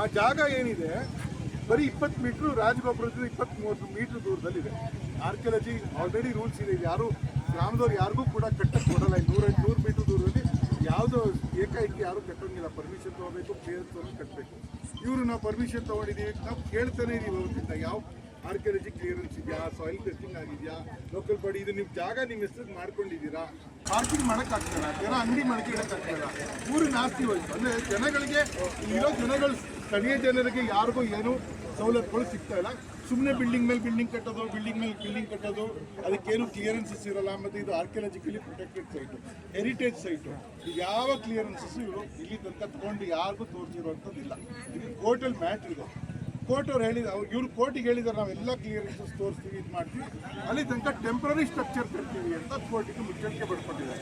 ಆ ಜಾಗ ಏನಿದೆ ಬರೀ 20 ಮೀಟರ್, ರಾಜಗೋಪುರದಿಂದ 20-30 ಮೀಟರ್ ದೂರದಲ್ಲಿದೆ. ಆರ್ಕಿಯಾಲಜಿ ಆಲ್ರೆಡಿ ರೂಲ್ಸ್ ಇದೆ. ಯಾರು ಗ್ರಾಮದವ್ರು ಯಾರಿಗೂ ಕೂಡ ಕಟ್ಟಕ್ಕೆ ಕೊಡಲ್ಲ. 100 ಮೀಟರ್ ದೂರದಲ್ಲಿ ಯಾವುದೋ ಏಕಾಏಕಿ ಯಾರು ಕಟ್ಟೋಂಗಿಲ್ಲ. ಪರ್ಮಿಷನ್ ತೊಗೋಬೇಕು, ಕ್ಲಿಯರೆನ್ಸ್ ತೊಗೊಂಡು ಕಟ್ಟಬೇಕು. ಇವರು ನಾವು ಪರ್ಮಿಷನ್ ತೊಗೊಂಡಿದ್ದೀವಿ, ನಾವು ಕೇಳ್ತಾನೆ ಇದೀವಿ ಅವತ್ತಿಂದ ಯಾವ ಆರ್ಕಿಯಾಲಜಿ ಕ್ಲಿಯರೆನ್ಸ್ ಇದೆಯಾ, ಸಾಯಿಲ್ ಟೆಸ್ಟಿಂಗ್ ಆಗಿದೆಯಾ, ಲೋಕಲ್ ಬಾಡಿ ಇದು ನಿಮ್ಮ ಜಾಗ ನಿಮ್ಮ ಹೆಸರು ಮಾಡ್ಕೊಂಡಿದ್ದೀರಾ, ಪಾರ್ಕಿಂಗ್ ಮಾಡೋಕ್ಕಾಗ್ತಲ್ಲ, ಜನ ಅಂಗಡಿ ಮಾಡಕ್ಕೆ ಇಡೋಕ್ಕಾಗ್ತಲ್ಲ. ಊರಿನ ಆಸ್ತಿ ಹೋಯ್ತು ಅಂದರೆ ಜನಗಳಿಗೆ, ಇರೋ ಜನಗಳು, ಸ್ಥಳೀಯ ಜನರಿಗೆ ಯಾರಿಗೂ ಏನು ಸವಲತ್ತುಗಳು ಸಿಗ್ತಾ ಇಲ್ಲ. ಸುಮ್ಮನೆ ಬಿಲ್ಡಿಂಗ್ ಮೇಲೆ ಬಿಲ್ಡಿಂಗ್ ಕಟ್ಟೋದು, ಬಿಲ್ಡಿಂಗ್ ಮೇಲೆ ಬಿಲ್ಡಿಂಗ್ ಕಟ್ಟೋದು, ಅದಕ್ಕೇನು ಕ್ಲಿಯರೆನ್ಸಸ್ ಇರಲ್ಲ. ಮತ್ತು ಇದು ಆರ್ಕಿಯಾಲಜಿಕಲಿ ಪ್ರೊಟೆಕ್ಟೆಡ್ ಸೈಟು, ಹೆರಿಟೇಜ್ ಸೈಟು. ಇದು ಯಾವ ಕ್ಲಿಯರೆನ್ಸಸ್ ಇವರು ಇಲ್ಲಿ ತನಕ ತಗೊಂಡು ಯಾರಿಗೂ ತೋರಿಸಿರುವಂಥದ್ದಿಲ್ಲ. ಇದು ಕೋರ್ಟಲ್ಲಿ ಮ್ಯಾಟ್ರ್ ಇದೆ. ಕೋರ್ಟ್ ಅವ್ರು ಹೇಳಿದ, ಇವ್ರು ಕೋರ್ಟಿಗೆ ಹೇಳಿದಾರೆ ನಾವೆಲ್ಲ ಕ್ಲಿಯರೆನ್ಸಸ್ ತೋರಿಸ್ತೀವಿ, ಇದು ಮಾಡ್ತೀವಿ, ಅಲ್ಲಿ ತನಕ ಟೆಂಪ್ರರಿ ಸ್ಟ್ರಕ್ಚರ್ ಕಟ್ತೀವಿ ಅಂತ ಕೋರ್ಟಿಗೆ ಮುಚ್ಚಳಿಕೆ ಪಡ್ಕೊಂಡಿದ್ದಾರೆ.